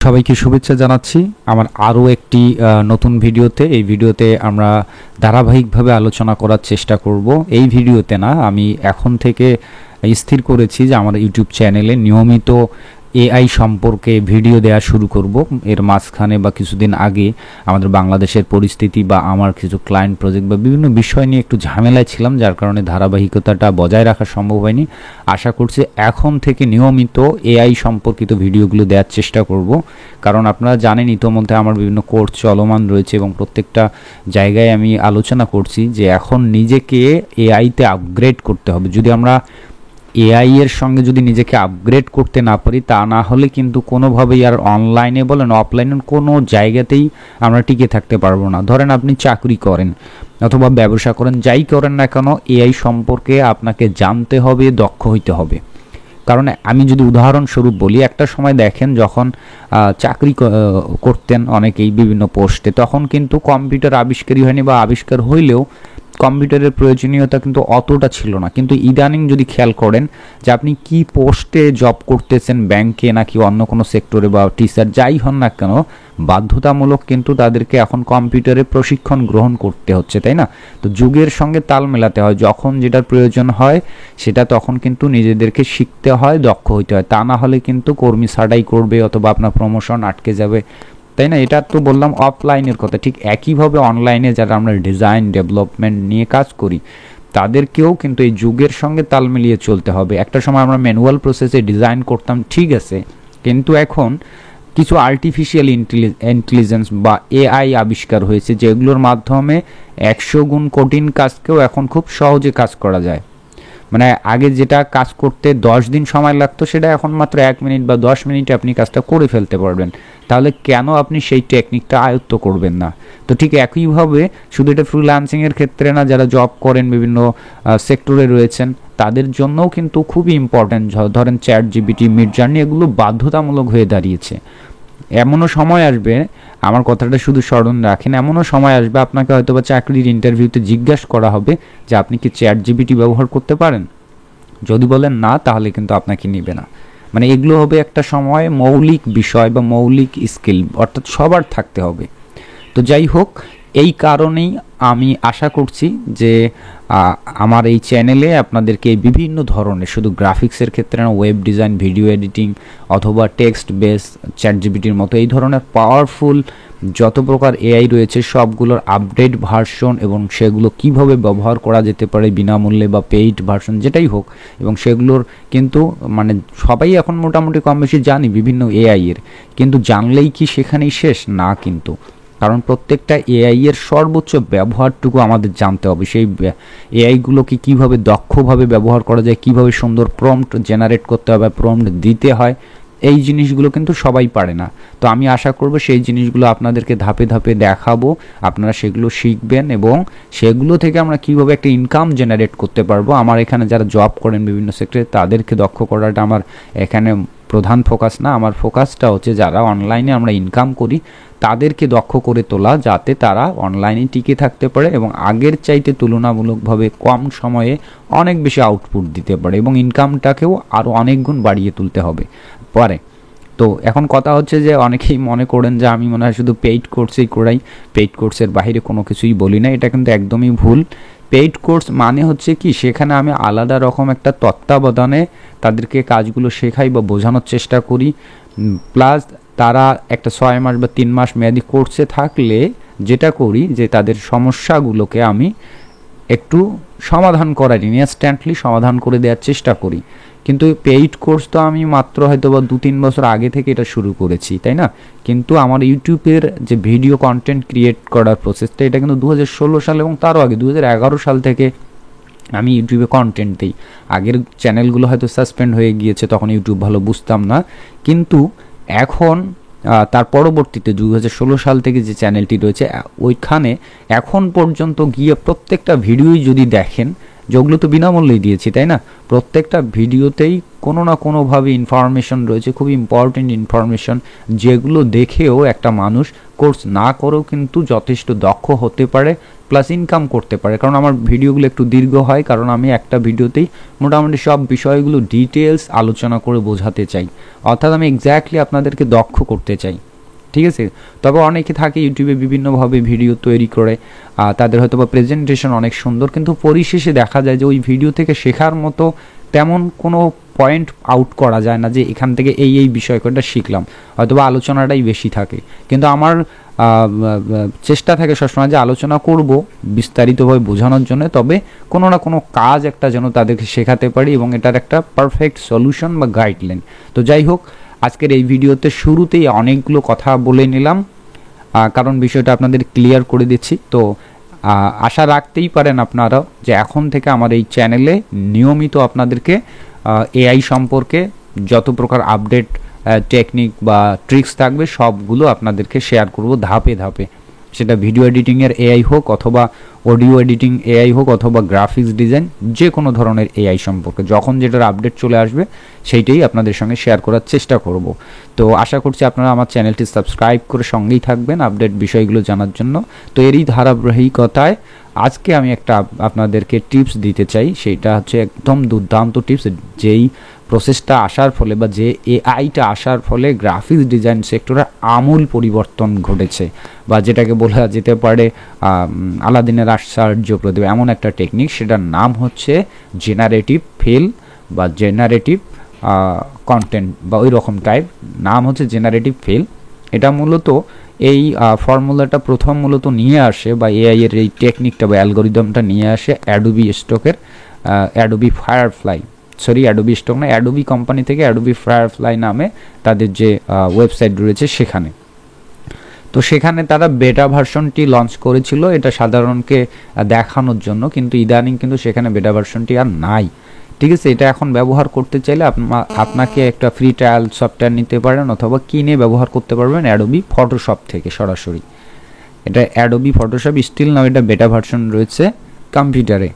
সবাইকে শুভেচ্ছা জানাচ্ছি আমার আরও একটি নতুন ভিডিওতে। এই ভিডিওতে আমরা ধারাবাহিকভাবে আলোচনা করার চেষ্টা করব। এই ভিডিওতে না, আমি এখন থেকে স্থির করেছি যে আমার ইউটিউব চ্যানেলে নিয়মিত এআই সম্পর্কে ভিডিও দেওয়া শুরু করব। এর মাঝখানে বা কিছুদিন আগে আমাদের বাংলাদেশের পরিস্থিতি বা আমার কিছু ক্লায়েন্ট প্রজেক্ট বা বিভিন্ন বিষয় নিয়ে একটু ঝামেলায় ছিলাম, যার কারণে ধারাবাহিকতাটা বজায় রাখা সম্ভব হয়নি। আশা করছি এখন থেকে নিয়মিত এআই সম্পর্কিত ভিডিওগুলো দেওয়ার চেষ্টা করব, কারণ আপনারা জানেন ইতোমধ্যে আমার বিভিন্ন কোর্স চলমান রয়েছে এবং প্রত্যেকটা জায়গায় আমি আলোচনা করছি যে এখন নিজেকে এআইতে আপগ্রেড করতে হবে। যদি আমরা এআই এর সঙ্গে যদি নিজেকে আপগ্রেড করতে না পারি, তা না হলে কিন্তু কোনোভাবেই আর অনলাইনে বলেন অফলাইনে কোনো জায়গাতেই আমরা টিকে থাকতে পারবো না। ধরেন আপনি চাকরি করেন অথবা ব্যবসা করেন, যাই করেন না কেন এআই সম্পর্কে আপনাকে জানতে হবে, দক্ষ হইতে হবে। কারণ আমি যদি উদাহরণস্বরূপ বলি, একটা সময় দেখেন যখন চাকরি করতেন অনেকেই বিভিন্ন পোস্টে, তখন কিন্তু কম্পিউটার আবিষ্কারই হয়নি, বা আবিষ্কার হইলেও কম্পিউটারের প্রয়োজনীয়তা কিন্তু অতটা ছিল না। কিন্তু ইদানিং যদি খেয়াল করেন যে আপনি কি পোস্টে জব করতেছেন, ব্যাংকে নাকি অন্য কোনো সেক্টরে বা টিচার যাই হন না কেন, বাধ্যতামূলক কিন্তু তাদেরকে এখন কম্পিউটারে প্রশিক্ষণ গ্রহণ করতে হচ্ছে, তাই না? তো যুগের সঙ্গে তাল মেলাতে হয়, যখন যেটার প্রয়োজন হয় সেটা তখন কিন্তু নিজেদেরকে শিখতে হয়, দক্ষ হইতে হয়। তা না হলে কিন্তু কর্মী ছাঁটাই করবে অথবা আপনার প্রমোশন আটকে যাবে, তাই না? এটা তো বললাম অফলাইনের কথা। ঠিক একইভাবে অনলাইনে যারা আমরা ডিজাইন ডেভেলপমেন্ট নিয়ে কাজ করি, তাদেরকেও কিন্তু এই যুগের সঙ্গে তাল মিলিয়ে চলতে হবে। একটা সময় আমরা ম্যানুয়াল প্রসেসে ডিজাইন করতাম, ঠিক আছে, কিন্তু এখন কিছু আর্টিফিশিয়াল ইন্টেলিজেন্স বা এআই আবিষ্কার হয়েছে, যেগুলোর মাধ্যমে 100 গুণ কঠিন কাজকেও এখন খুব সহজে কাজ করা যায়। মানে আগে যেটা কাজ করতে 10 দিন সময় লাগতো, সেটা এখন মাত্র 1 মিনিট বা 10 মিনিটে আপনি কাজটা করে ফেলতে পারবেন। তাহলে কেন আপনি সেই টেকনিকটা আয়ত্ত করবেন না? তো ঠিক একইভাবে শুধু এটা ফ্রিল্যান্সিংয়ের ক্ষেত্রে না, যারা জব করেন বিভিন্ন সেক্টরে রয়েছেন, তাদের জন্যও কিন্তু খুবই ইম্পর্ট্যান্ট। ধরেন চ্যাট জিপিটি, মিড জার্নি, এগুলো বাধ্যতামূলক হয়ে দাঁড়িয়েছে। এমনও সময় আসবে, আমার কথাটা শুধু স্মরণ রাখেন, এমনও সময় আসবে আপনাকে হয়তো বা চাকরির ইন্টারভিউতে জিজ্ঞাসা করা হবে যে আপনি কি চ্যাট জিপিটি ব্যবহার করতে পারেন। যদি বলেন না, তাহলে কিন্তু আপনাকে নিবে না। মানে এগুলো হবে একটা সময় মৌলিক বিষয় বা মৌলিক স্কিল, অর্থাৎ সবার থাকতে হবে। তো যাই হোক, এই কারণেই আমি আশা করছি যে আমার এই চ্যানেলে আপনাদেরকে বিভিন্ন ধরনের, শুধু গ্রাফিক্সের ক্ষেত্রে না, ওয়েব ডিজাইন, ভিডিও এডিটিং অথবা টেক্সট বেস, চ্যাট জিপিটির মতো এই ধরনের পাওয়ারফুল যত প্রকার এআই রয়েছে সবগুলোর আপডেট ভার্সন এবং সেগুলো কিভাবে ব্যবহার করা যেতে পারে বিনামূল্যে বা পেইড ভার্সন যেটাই হোক, এবং সেগুলোর কিন্তু মানে সবাই এখন মোটামুটি কম বেশি জানি বিভিন্ন এআই এর, কিন্তু জানলেই কি সেখানেই শেষ না, কিন্তু কারণ প্রত্যেকটা এআই এর সর্বোচ্চ ব্যবহারটুকু আমাদের জানতে হবে। সেই এআইগুলোকে কীভাবে দক্ষভাবে ব্যবহার করা যায়, কিভাবে সুন্দর প্রম্পট জেনারেট করতে হবে, প্রম্পট দিতে হয়, এই জিনিসগুলো কিন্তু সবাই পারে না। তো আমি আশা করব সেই জিনিসগুলো আপনাদেরকে ধাপে ধাপে দেখাবো, আপনারা সেগুলো শিখবেন এবং সেগুলো থেকে আমরা কিভাবে একটা ইনকাম জেনারেট করতে পারবো। আমার এখানে যারা জব করেন বিভিন্ন সেক্টরে, তাদেরকে দক্ষ করাটা আমার এখানে প্রধান ফোকাস না। আমার ফোকাসটা হচ্ছে যারা অনলাইনে আমরা ইনকাম করি তাদেরকে দক্ষ করে তোলা, যাতে তারা অনলাইনে টিকে থাকতে পারে এবং আগের চাইতে তুলনামূলকভাবে কম সময়ে অনেক বেশি আউটপুট দিতে পারে, এবং ইনকামটাকেও আরও অনেক গুণ বাড়িয়ে তুলতে হবে পারে। তো এখন কথা হচ্ছে যে অনেকেই মনে করেন যে আমি মনে হয় শুধু পেইড কোর্সেই করাই, পেইড কোর্সের বাইরে কোনো কিছুই বলি না। এটা কিন্তু একদমই ভুল। পেইড কোর্স মানে হচ্ছে কি, সেখানে আমি আলাদা রকম একটা তত্ত্বাবধানে তাদেরকে কাজগুলো শেখাই বা বোঝানোর চেষ্টা করি, প্লাস তারা একটা 6 মাস বা 3 মাস মেয়াদি কোর্সে থাকলে যেটা করি যে তাদের সমস্যাগুলোকে আমি একটু সমাধান করার, ইনস্ট্যান্টলি সমাধান করে দেওয়ার চেষ্টা করি। কিন্তু পেইড কোর্স তো আমি মাত্র হয়তো বা 2-3 বছর আগে থেকে এটা শুরু করেছি, তাই না? কিন্তু আমার ইউটিউবের যে ভিডিও কন্টেন্ট ক্রিয়েট করার প্রসেসটা, এটা কিন্তু 2016 সাল এবং তারও আগে 2011 সাল থেকে আমি ইউটিউবে কন্টেন্ট দিই। আগের চ্যানেলগুলো হয়তো সাসপেন্ড হয়ে গিয়েছে, তখন ইউটিউব ভালো বুঝতাম না, কিন্তু এখন তার পরবর্তীতে 2016 সাল থেকে যে চ্যানেলটি রয়েছে, ওইখানে এখন পর্যন্ত গিয়ে প্রত্যেকটা ভিডিওই যদি দেখেন, যেগুলো তো বিনামূল্যেই দিয়েছি, তাই না? প্রত্যেকটা ভিডিওতেই কোনো না কোনোভাবে ইনফরমেশন রয়েছে, খুব ইম্পর্টেন্ট ইনফরমেশন, যেগুলো দেখেও একটা মানুষ কোর্স না করেও কিন্তু যথেষ্ট দক্ষ হতে পারে, প্লাস ইনকাম করতে পারে। কারণ আমার ভিডিওগুলো একটু দীর্ঘ হয়, কারণ আমি একটা ভিডিওতেই মোটামুটি সব বিষয়গুলো ডিটেলস আলোচনা করে বোঝাতে চাই, অর্থাৎ আমি এক্স্যাক্টলি আপনাদেরকে দক্ষ করতে চাই, ঠিক আছে। তবে অনেকে থাকে ইউটিউবে বিভিন্নভাবে ভিডিও তৈরি করে, তাদের হয়তো বা প্রেজেন্টেশন অনেক সুন্দর, কিন্তু পরিশেষে দেখা যায় যে ওই ভিডিও থেকে শেখার মতো তেমন কোনো পয়েন্ট আউট করা যায় না যে এখান থেকে এই বিষয়টা শিখলাম, হয়তো বা আলোচনাটাই বেশি থাকে। কিন্তু আমার চেষ্টা থাকে সবসময় যে আলোচনা করব বিস্তারিতভাবে বোঝানোর জন্য, তবে কোনো না কোনো কাজ একটা যেন তাদেরকে শেখাতে পারি এবং এটার একটা পারফেক্ট সলিউশন বা গাইডলাইন। তো যাই হোক, আজকের এই ভিডিওতে শুরুতেই অনেকগুলো কথা বলে নিলাম, কারণ বিষয়টা আপনাদের ক্লিয়ার করে দিচ্ছি। তো আশা রাখতেই পারেন আপনারা যে এখন থেকে আমার এই চ্যানেলে নিয়মিত আপনাদেরকে এআই সম্পর্কে যত প্রকার আপডেট টেকনিক বা ট্রিক্স থাকবে সবগুলো আপনাদেরকে শেয়ার করব ধাপে ধাপে, সেটা ভিডিও এডিটিংয়ের এআই হোক অথবা অডিও এডিটিং এআই হোক অথবা গ্রাফিক্স ডিজাইন, যে কোনো ধরনের এআই সম্পর্কে যখন যেটার আপডেট চলে আসবে সেইটাই আপনাদের সঙ্গে শেয়ার করার চেষ্টা করব। তো আশা করছি আপনারা আমার চ্যানেলটি সাবস্ক্রাইব করে সঙ্গেই থাকবেন আপডেট বিষয়গুলো জানার জন্য। তো এরই ধারাবাহিকতায় আজকে আমি একটা আপনাদেরকে টিপস দিতে চাই, সেইটা হচ্ছে একদম দুর্দান্ত টিপস, যেই প্রসেসটা আসার ফলে বা যে এআইটা আসার ফলে গ্রাফিক্স ডিজাইন সেক্টরে আমূল পরিবর্তন ঘটেছে, বা যেটাকে বলা যেতে পারে আলাদিনের আশ্চর্য প্রদীপ, এমন একটা টেকনিক, সেটার নাম হচ্ছে জেনারেটিভ ফিল বা জেনারেটিভ কন্টেন্ট বা ওই রকম টাইপ নাম হচ্ছে জেনারেটিভ ফিল। এটা মূলত এই ফর্মুলাটা প্রথম মূলত নিয়ে আসে বা এআই এর এই টেকনিকটা বা অ্যালগোরিদমটা নিয়ে আসে অ্যাডোবি স্টকের Adobe firefly, sorry Adobe stock না, অ্যাডোবি কোম্পানি থেকে অ্যাডোবি ফায়ারফ্লাই নামে তাদের যে ওয়েবসাইট রয়েছে সেখানে। তো সেখানে তারা বেটা ভার্সনটি লঞ্চ করেছিল এটা সাধারণকে দেখানোর জন্য, কিন্তু ইদানিং কিন্তু সেখানে বেটা ভার্সনটি আর নাই, ঠিক আছে। এটা এখন ব্যবহার করতে চাইলে আপনাকে একটা ফ্রি ট্রায়াল সফটওয়্যার নিতে পারেন অথবা কিনে ব্যবহার করতে পারবেন অ্যাডোবি ফটোশপ থেকে সরাসরি। এটা অ্যাডোবি ফটোশপ স্টিল নাও এটা বেটা ভার্সন রয়েছে কম্পিউটারে,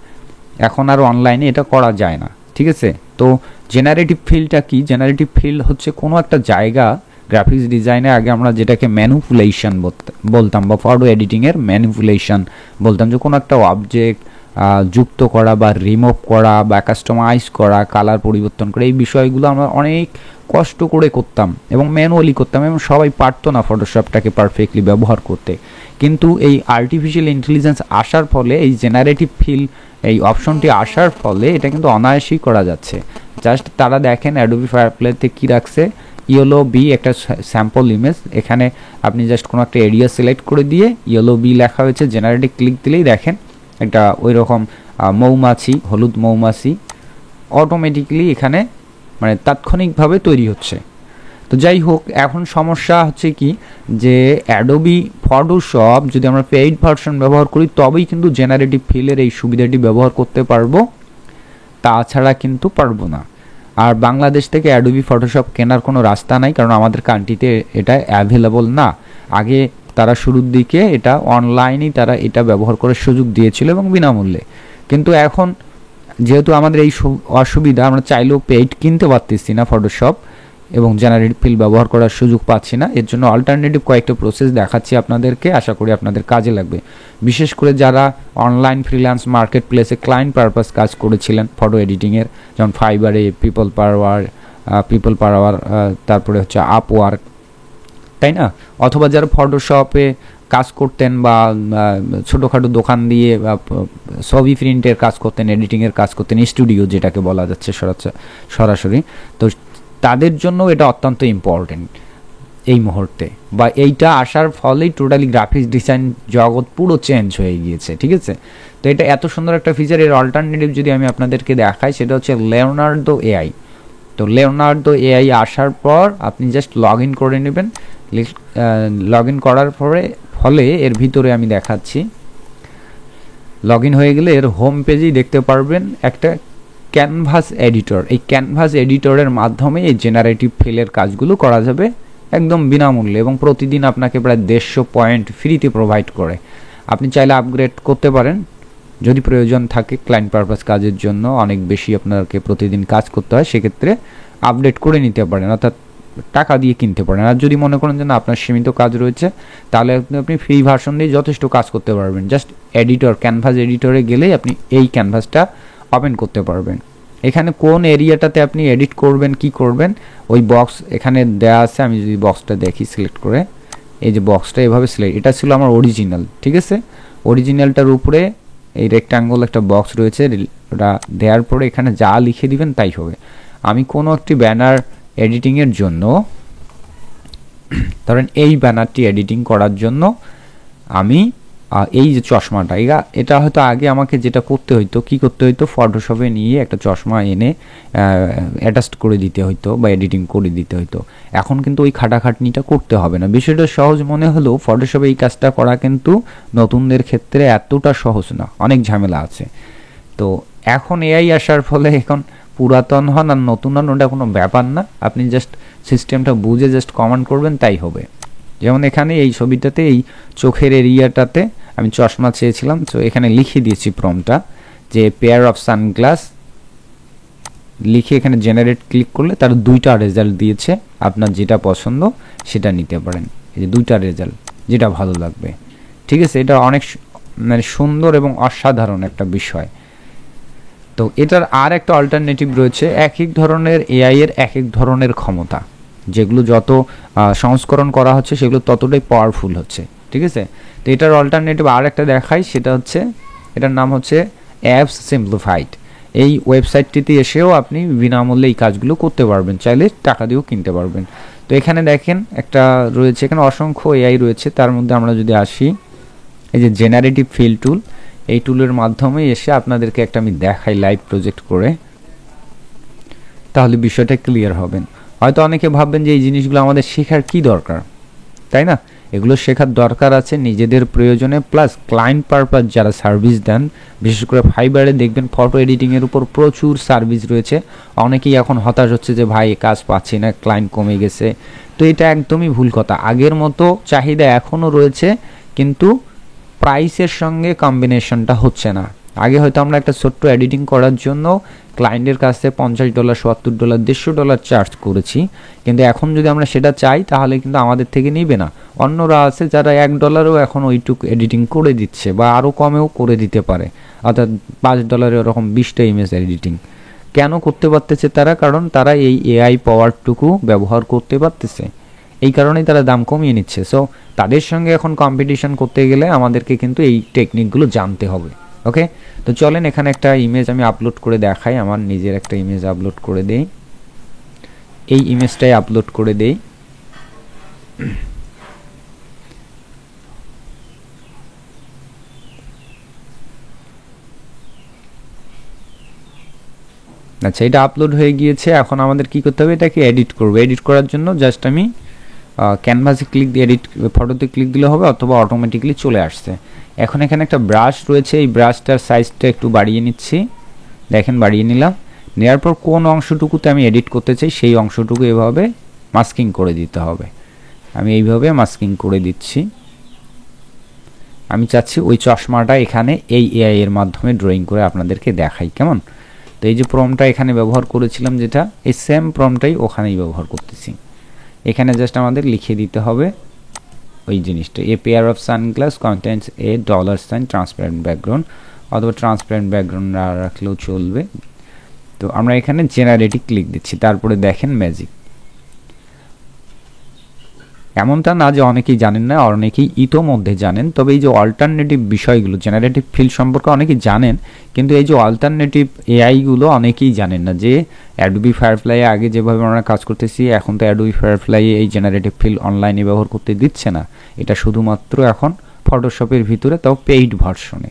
এখন আর অনলাইনে এটা করা যায় না, ঠিক আছে। তো জেনারেটিভ ফিল্ডটা কি? জেনারেটিভ ফিল্ড হচ্ছে কোনো একটা জায়গা গ্রাফিক্স ডিজাইনে আগে আমরা যেটাকে ম্যানিপুলেশন বলতাম বা ফটো এডিটিংয়ের ম্যানিপুলেশন বলতাম, যে কোনো একটা অবজেক্ট যুক্ত করা বা রিমুভ করা বা কাস্টমাইজ করা, কালার পরিবর্তন করা, এই বিষয়গুলো আমরা অনেক কষ্ট করে করতাম এবং ম্যানুয়ালি করতাম এবং সবাই পারতো না ফটোশপটাকে পারফেক্টলি ব্যবহার করতে। কিন্তু এই আর্টিফিশিয়াল ইন্টেলিজেন্স আসার ফলে, এই জেনারেটিভ ফিল এই অপশনটি আসার ফলে এটা কিন্তু অনায়াসেই করা যাচ্ছে। জাস্ট তারা দেখেন অ্যাডোবি ফায়ারফ্লাইতে কী রাখছে, ইয়েলো বি একটা স্যাম্পল ইমেজ, এখানে আপনি জাস্ট কোনো একটা এরিয়া সিলেক্ট করে দিয়ে ইয়েলো বি লেখা হয়েছে, জেনারেটিভ ক্লিক দিলেই দেখেন একটা ওই রকম মৌমাছি, হলুদ মৌমাছি অটোমেটিক্যালি এখানে মানে তাৎক্ষণিকভাবে তৈরি হচ্ছে। তো যাই হোক, এখন সমস্যা হচ্ছে কি যে অ্যাডোবি ফটোশপ যদি আমরা পেইড ভার্সন ব্যবহার করি তবেই কিন্তু জেনারেটিভ ফিলের এই সুবিধাটি ব্যবহার করতে পারবো, তাছাড়া কিন্তু পারবো না। আর বাংলাদেশ থেকে অ্যাডোবি ফটোশপ কেনার কোনো রাস্তা নাই, কারণ আমাদের কান্ট্রিতে এটা অ্যাভেলেবল না। আগে তারা শুরুর দিকে এটা অনলাইনেই তারা এটা ব্যবহার করার সুযোগ দিয়েছিল এবং বিনামূল্যে, কিন্তু এখন যেহেতু আমাদের এই অসুবিধা, আমরা চাইলেও পেইড কিনতে পারতেছি না ফটোশপ এবং জেনারেটিভ ফিল ব্যবহার করার সুযোগ পাচ্ছি না। এর জন্য অল্টারনেটিভ কয়েকটা প্রসেস দেখাচ্ছি আপনাদেরকে, আশা করি আপনাদের কাজে লাগবে। বিশেষ করে যারা অনলাইন ফ্রিল্যান্স মার্কেট প্লেসে ক্লায়েন্ট পারপাস কাজ করেছিলেন ফটো এডিটিংয়ের, যেমন ফাইবারে, পিপল পার আওয়ার, তারপরে হচ্ছে আপওয়ার্ক, তাই না, অথবা যারা ফটোশপে কাজ করতেন বা ছোটোখাটো দোকান দিয়ে ছবি প্রিন্টের কাজ করতেন, এডিটিংয়ের কাজ করতেন, স্টুডিও যেটাকে বলা যাচ্ছে সরাসরি, তো তাদের জন্য এটা অত্যন্ত ইম্পর্টেন্ট এই মুহূর্তে, বা এইটা আসার ফলেই টোটালি গ্রাফিক্স ডিজাইন জগৎ পুরো চেঞ্জ হয়ে গিয়েছে, ঠিক আছে। তো এটা এত সুন্দর একটা ফিচার, এর অল্টারনেটিভ যদি আমি আপনাদেরকে দেখাই সেটা হচ্ছে লিওনার্দো এআই। তো লিওনার্দো এআই আসার পর আপনি জাস্ট লগ ইন করে নেবেন, লগ ইন করার ফলে এর ভিতরে আমি দেখাচ্ছি, লগ ইন হয়ে গেলে এর হোম পেজেই দেখতে পারবেন একটা ক্যানভাস এডিটর। এই ক্যানভাস এডিটরের মাধ্যমে এই জেনারেটিভ ফিলের কাজগুলো করা যাবে একদম বিনামূল্যে এবং প্রতিদিন আপনাকে প্রায় 150 পয়েন্ট ফ্রিতে প্রোভাইড করে। আপনি চাইলে আপগ্রেড করতে পারেন যদি প্রয়োজন থাকে, ক্লায়েন্ট পারপাস কাজের জন্য অনেক বেশি আপনাকে প্রতিদিন কাজ করতে হয়, সেক্ষেত্রে আপডেট করে নিতে পারেন, অর্থাৎ টাকা দিয়ে কিনতে পারেন। আর যদি মনে করেন যে না আপনার সীমিত কাজ রয়েছে, তাহলে আপনি ফ্রি ভার্সন দিয়ে যথেষ্ট কাজ করতে পারবেন। জাস্ট এডিটর, ক্যানভাস এডিটরে গেলেই আপনি এই ক্যানভাসটা ওপেন করতে পারবেন। এখানে কোন এরিয়াটাতে আপনি এডিট করবেন, কি করবেন, ওই বক্স এখানে দেয়া আছে। আমি যদি বক্সটা দেখি সিলেক্ট করে, এই যে বক্সটা এভাবে সিলেক্ট, এটা ছিল আমার অরিজিনাল, ঠিক আছে। অরিজিনালটার উপরে এই রেক্ট্যাঙ্গল একটা বক্স রয়েছে, ওটা দেওয়ার পরে এখানে যা লিখে দিবেন তাই হবে। আমি কোনো একটি ব্যানার এডিটিংয়ের জন্য, ধরেন এই ব্যানারটি এডিটিং করার জন্য আমি এই যে চশমাটা, এটা হয়তো আগে আমাকে যেটা করতে হইতো, কি করতে হইতো, ফটোশপে নিয়ে একটা চশমা এনে অ্যাটাচ করে দিতে হইতো বা এডিটিং করে দিতে হইতো। এখন কিন্তু ওই খাটাখাটনিটা করতে হবে না। বিষয়টা সহজ মনে হলেও ফটোশপে এই কাজটা করা কিন্তু নতুনদের ক্ষেত্রে এতটা সহজ না, অনেক ঝামেলা আছে। তো এখন এআই আসার ফলে এখন পুরাতন হন আর নতুন হন ওটা কোনো ব্যাপার না, আপনি জাস্ট সিস্টেমটা বুঝে জাস্ট কমান্ড করবেন তাই হবে। যেমন এখানে এই ছবিটাতে এই চোখের এরিয়াটাতে আমি চশমা চেয়েছিলাম, তো এখানে লিখে দিয়েছি প্রম্পটটা যে পেয়ার অফ সানগ্লাস, লিখে এখানে জেনারেট ক্লিক করলে তার দুইটা রেজাল্ট দিয়েছে। আপনার যেটা পছন্দ সেটা নিতে পারেন, এই যে দুইটা রেজাল্ট, যেটা ভালো লাগবে, ঠিক আছে। এটা অনেক মানে সুন্দর এবং অসাধারণ একটা বিষয়। তো এটার আর একটা অল্টারনেটিভ রয়েছে, এক এক ধরনের এআই এর এক এক ধরনের ক্ষমতা, যেগুলো যত সংস্করণ করা হচ্ছে সেগুলো ততটাই পাওয়ারফুল হচ্ছে, ঠিক আছে। তো এটার অল্টারনেটিভ আর একটা দেখাই, সেটা হচ্ছে, এটার নাম হচ্ছে অ্যাপস সিম্পলিফাইড। এই ওয়েবসাইটটিতে এসেও আপনি বিনামূল্যে এই কাজগুলো করতে পারবেন, চাইলে টাকা দিয়েও কিনতে পারবেন। তো এখানে দেখেন একটা রয়েছে, এখানে অসংখ্য এআই রয়েছে, তার মধ্যে আমরা যদি আসি এই যে জেনারেটিভ ফিল টুল, এই টুলের মাধ্যমে এসে আপনাদেরকে একটা আমি দেখাই লাইভ প্রজেক্ট করে, তাহলে বিষয়টা ক্লিয়ার হবেন। হয়তো অনেকে ভাববেন যে এই জিনিসগুলো আমাদের শেখার কি দরকার, তাই না? এগুলো শেখার দরকার আছে নিজেদের প্রয়োজনে, প্লাস ক্লায়েন্ট পারপাস যারা সার্ভিস দেন, বিশেষ করে ফাইবারে দেখবেন ফটো এডিটিংয়ের উপর প্রচুর সার্ভিস রয়েছে। অনেকেই এখন হতাশ হচ্ছে যে ভাই কাজ পাচ্ছি না, ক্লায়েন্ট কমে গেছে। তো এটা একদমই ভুল কথা। আগের মতো চাহিদা এখনও রয়েছে, কিন্তু প্রাইসের সঙ্গে কম্বিনেশনটা হচ্ছে না। আগে হয়তো আমরা একটা ছোট্ট এডিটিং করার জন্য ক্লায়েন্টের কাছে $50, $70, $150 চার্জ করেছি, কিন্তু এখন যদি আমরা সেটা চাই তাহলে কিন্তু আমাদের থেকে নিবে না। অন্যরা আছে যারা $1 এখন ওইটুকু এডিটিং করে দিচ্ছে, বা আরও কমেও করে দিতে পারে, অর্থাৎ $5 ওরকম 20টা ইমেজ এডিটিং। কেন করতে পারতেছে তারা? কারণ তারা এই এআই পাওয়ারটুকু ব্যবহার করতে পারতেছে, এই কারণেই তারা দাম কমিয়ে নিচ্ছে। সো তাদের সঙ্গে এখন কম্পিটিশন করতে গেলে আমাদেরকে কিন্তু এই টেকনিকগুলো জানতে হবে। ওকে, তো চলেন এখানে একটা ইমেজ আমি আপলোড করে দেখাই, আমার নিজের একটা ইমেজ আপলোড করে দেই, এই ইমেজটাই আপলোড করে দেই। আচ্ছা, এটা আপলোড হয়ে গিয়েছে। এখন আমাদের কি করতে হবে, এটাকে এডিট করব। এডিট করার জন্য জাস্ট আমি ক্যানভাসে ক্লিক দিয়ে এডিট ফটোতে ক্লিক দিলে হবে, অথবা অটোমেটিক্যালি চলে আসছে। এখন এখানে একটা ব্রাশ রয়েছে, এই ব্রাশটার সাইজটা একটু বাড়িয়ে নিচ্ছি, দেখেন বাড়িয়ে নিলাম। নেওয়ার পর কোন অংশটুকুতে আমি এডিট করতে চাই সেই অংশটুকু এভাবে মাস্কিং করে দিতে হবে। আমি এইভাবে মাস্কিং করে দিচ্ছি। আমি চাচ্ছি ওই চশমাটা এখানে এই এআই এর মাধ্যমে ড্রয়িং করে আপনাদেরকে দেখাই, কেমন? তো এই যে প্রম্পটটা এখানে ব্যবহার করেছিলাম, যেটা এই সেম প্রম্পটটাই ওখানেই ব্যবহার করতেছি। এখানে জাস্ট আমাদের লিখে দিতে হবে ওই জিনিসটা, a pair of sunglass contents A $, transparent background, অথবা ট্রান্সপারেন্ট ব্যাকগ্রাউন্ড না রাখলেও চলবে। তো আমরা এখানে জেনারেটিভ ক্লিক দিচ্ছি, তারপরে দেখেন ম্যাজিক। এমনটা না যে অনেকেই জানেন না, অনেকেই ইতোমধ্যে জানেন, তবে এই যে অল্টারনেটিভ বিষয়গুলো, জেনারেটিভ ফিল্ড সম্পর্কে অনেকেই জানেন, কিন্তু এই যে অল্টারনেটিভ এআইগুলো অনেকেই জানেন না। যে অ্যাডোবি ফায়ারফ্লাইয়ে আগে যেভাবে আমরা কাজ করতেছি, এখন তো অ্যাডোবি ফায়ারফ্লাইয়ে এই জেনারেটিভ ফিল্ড অনলাইনে ব্যবহার করতে দিচ্ছে না, এটা শুধুমাত্র এখন ফটোশপের ভিতরে, তাও পেইড ভার্সনে।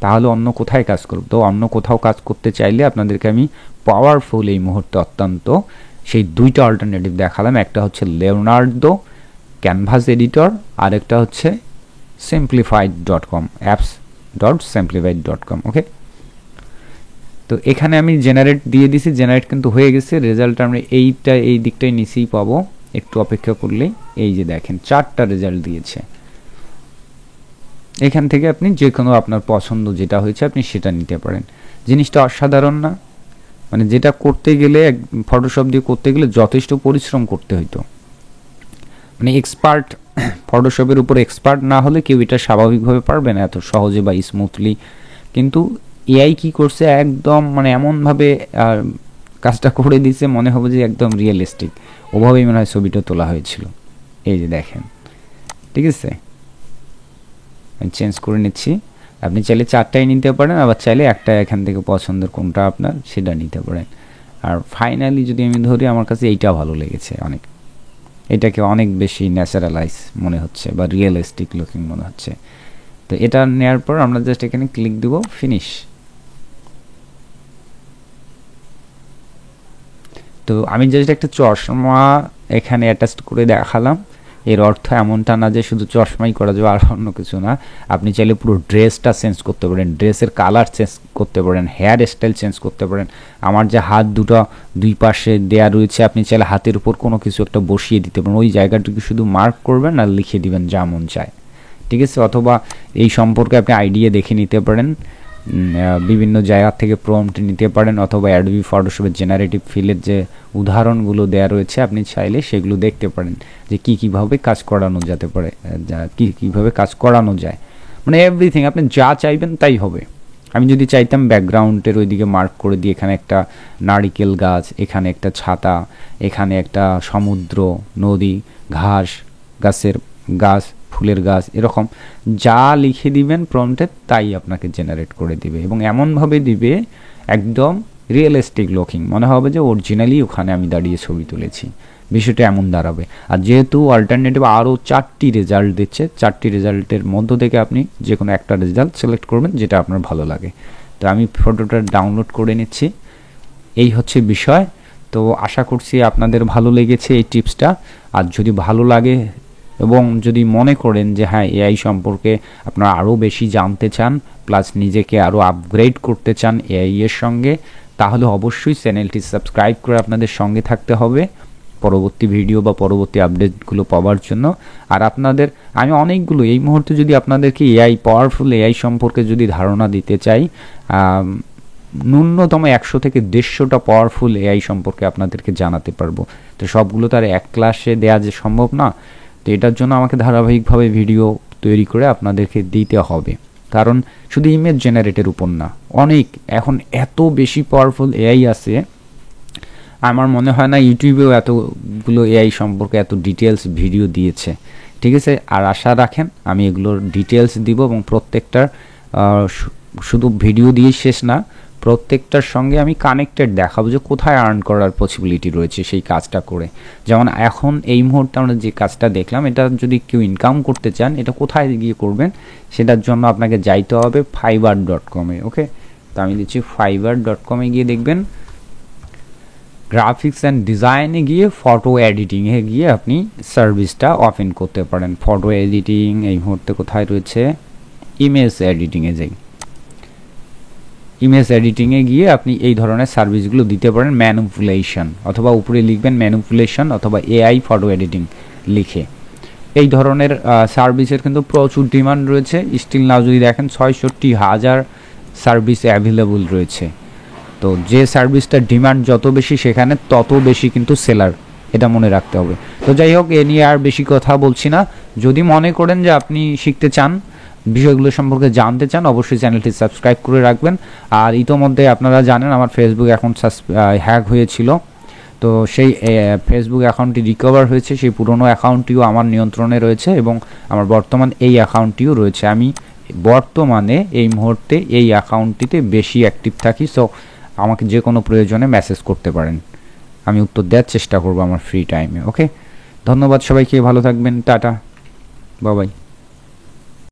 তাহলে অন্য কোথায় কাজ করব? তো অন্য কোথাও কাজ করতে চাইলে আপনাদেরকে আমি পাওয়ারফুল এই মুহূর্তে অত্যন্ত সেই দুইটা অল্টারনেটিভ দেখালাম। একটা হচ্ছে লিওনার্দো ক্যানভাস এডিটর, আর একটা হচ্ছে simplified.com, apps.simplified.com। ওকে, তো এখানে আমি জেনারেট দিয়ে দিছি, জেনারেট কিন্তু হয়ে গেছে। রেজাল্ট আমরা এই দিকটাই নিচেই পাবো, একটু অপেক্ষা করলেই। এই যে দেখেন 4টা রেজাল্ট দিয়েছে। এখান থেকে আপনি যে কোনো আপনার পছন্দ যেটা হয়েছে আপনি সেটা নিতে পারেন। জিনিসটা অসাধারণ না? মানে যেটা করতে গেলে ফটোশপ দিয়ে করতে গেলে যথেষ্ট পরিশ্রম করতে হতো। মানে এক্সপার্ট ফটোশপের উপর এক্সপার্ট না হলে কেউ এটা স্বাভাবিকভাবে পারবে না এত সহজে বা স্মুথলি। কিন্তু এআই কি করছে, একদম মানে এমনভাবে কাজটা করে দিয়েছে মনে হবে যে একদম রিয়েলিস্টিক, ওভাবেই মনে হয় ছবিটা তোলা হয়েছিল। এই যে দেখেন, ঠিক আছে, চেঞ্জ করে নিচ্ছি। আপনি চাইলে 4টাই নিতে পারেন, আবার চাইলে একটা এখান থেকে পছন্দের কোনটা আপনার সেটা নিতে পারেন। আর ফাইনালি যদি আমি ধরি, আমার কাছে এইটা ভালো লেগেছে অনেক, এটাকে অনেক বেশি ন্যাচারালাইজ মনে হচ্ছে বা রিয়েলিস্টিক লুকিং মনে হচ্ছে। তো এটা নেওয়ার পর আমরা জাস্ট এখানে ক্লিক দেব, ফিনিশ। তো আমি জাস্ট একটা চশমা এখানে অ্যাটাচ করে দেখালাম। এর অর্থ এমনটা না যে শুধু চশমাই করা যাবে, আর অন্য কিছু না। আপনি চাইলে পুরো ড্রেসটা চেঞ্জ করতে পারেন, ড্রেসের কালার চেঞ্জ করতে পারেন, হেয়ার স্টাইল চেঞ্জ করতে পারেন। আমার যে হাত দুটো দুই পাশে দেয়া রয়েছে, আপনি চাইলে হাতের উপর কোনো কিছু একটা বসিয়ে দিতে পারেন, ওই জায়গাটুকু শুধু মার্ক করবেন আর লিখে দিবেন যা মন চায়, ঠিক আছে। অথবা এই সম্পর্কে আপনি আইডিয়া দেখে নিতে পারেন, বিভিন্ন জায়গা থেকে প্রম্পট নিতে পারেন, অথবা অ্যাডোবি ফটোশপের জেনারেটিভ ফিলের যে উদাহরণগুলো দেওয়া রয়েছে আপনি চাইলে সেগুলো দেখতে পারেন যে কীভাবে কাজ করানো যেতে পারে, কীভাবে কাজ করানো যায়। মানে এভরিথিং আপনি যা চাইবেন তাই হবে। আমি যদি চাইতাম ব্যাকগ্রাউন্ডের ওইদিকে মার্ক করে দিই, এখানে একটা নারিকেল গাছ, এখানে একটা ছাতা, এখানে একটা সমুদ্র, নদী, ঘাস, গাছ, ফুলের গাছ, এরকম যা লিখে দিবেন প্রম্পটে তাই আপনাকে জেনারেট করে দিবে, এবং এমনভাবে দিবে একদম রিয়েলিস্টিক লুকিং, মনে হবে যে অরিজিনালি ওখানে আমি দাঁড়িয়ে ছবি তুলেছি, বিষয়টা এমন দাঁড়াবে। আর যেহেতু অল্টারনেটিভ আরও 4টি রেজাল্ট দিচ্ছে, 4টি রেজাল্টের মধ্য থেকে আপনি যে কোনো একটা রেজাল্ট সিলেক্ট করবেন যেটা আপনার ভালো লাগে। তো আমি ফটোটা ডাউনলোড করে নিচ্ছি, এই হচ্ছে বিষয়। তো আশা করছি আপনাদের ভালো লেগেছে এই টিপসটা। আর যদি ভালো লাগে এবং যদি মনে করেন যে হ্যাঁ এআই সম্পর্কে আপনারা আরও বেশি জানতে চান, প্লাস নিজেকে আরও আপগ্রেড করতে চান এআই এর সঙ্গে, তাহলে অবশ্যই চ্যানেলটি সাবস্ক্রাইব করে আপনাদের সঙ্গে থাকতে হবে পরবর্তী ভিডিও বা পরবর্তী আপডেটগুলো পাওয়ার জন্য। আর আপনাদের আমি অনেকগুলো এই মুহূর্তে যদি আপনাদেরকে পাওয়ারফুল এআই সম্পর্কে যদি ধারণা দিতে চাই, ন্যূনতম 100 থেকে 150টা পাওয়ারফুল এআই সম্পর্কে আপনাদেরকে জানাতে পারবো। তো সবগুলো তো আর এক ক্লাসে দেওয়া যে সম্ভব না, তো এটার জন্য আমাকে ধারাবাহিকভাবে ভিডিও তৈরি করে আপনাদেরকে দিতে হবে। কারণ শুধু ইমেজ জেনারেটের উপর না, অনেক এখন এত বেশি পাওয়ারফুল এআই আছে, আমার মনে হয় না ইউটিউবেও এতগুলো এআই সম্পর্কে এত ডিটেলস ভিডিও দিয়েছে, ঠিক আছে। আর আশা রাখেন আমি এগুলোর ডিটেলস দিব, এবং প্রত্যেকটার শুধু ভিডিও দিয়েই শেষ না, প্রত্যেকটার সঙ্গে আমি কানেক্টেড দেখাবো যে কোথায় আর্ন করার পসিবিলিটি রয়েছে সেই কাজটা করে। যেমন এখন এই মুহূর্তে আমরা যে কাজটা দেখলাম, এটা যদি কেউ ইনকাম করতে চান এটা কোথায় গিয়ে করবেন, সেটার জন্য আপনাকে যাইতে হবে fiverr.com-এ। ওকে, তো আমি দিচ্ছি fiverr.com-এ গিয়ে দেখবেন গ্রাফিক্স অ্যান্ড ডিজাইনে গিয়ে ফটো এডিটিংয়ে গিয়ে আপনি সার্ভিসটা ওপেন করতে পারেন। ফটো এডিটিং এই মুহূর্তে কোথায় রয়েছে, ইমেজ এডিটিংয়ে যাই, ইমেজ এডিটিংয়ে গিয়ে আপনি এই ধরনের সার্ভিসগুলো দিতে পারেন, ম্যানিপুলেশন, অথবা উপরে লিখবেন ম্যানিপুলেশন অথবা এআই ফটো এডিটিং লিখে। এই ধরনের সার্ভিসের কিন্তু প্রচুর ডিমান্ড রয়েছে। স্টিল নাও যদি দেখেন ৬৬,০০০ সার্ভিস অ্যাভেলেবল রয়েছে। তো যে সার্ভিসটার ডিমান্ড যত বেশি সেখানে তত বেশি কিন্তু সেলার, এটা মনে রাখতে হবে। তো যাই হোক, এ নিয়ে আর বেশি কথা বলছি না। যদি মনে করেন যে আপনি শিখতে চান, বিষয়গুলো সম্পর্কে জানতে চান, অবশ্যই চ্যানেলটি সাবস্ক্রাইব করে রাখবেন। আর ইতোমধ্যে আপনারা জানেন আমার ফেসবুক অ্যাকাউন্ট হ্যাক হয়েছিল, তো সেই ফেসবুক অ্যাকাউন্টটি রিকভার হয়েছে, সেই পুরনো অ্যাকাউন্টটিও আমার নিয়ন্ত্রণে রয়েছে, এবং আমার বর্তমান এই অ্যাকাউন্টটিও রয়েছে। আমি বর্তমানে এই মুহূর্তে এই অ্যাকাউন্টটিতে বেশি অ্যাক্টিভ থাকি। সো আমাকে যে কোনো প্রয়োজনে মেসেজ করতে পারেন, আমি উত্তর দেওয়ার চেষ্টা করব আমার ফ্রি টাইমে। ওকে, ধন্যবাদ সবাইকে, ভালো থাকবেন, টাটা, বাই বাই।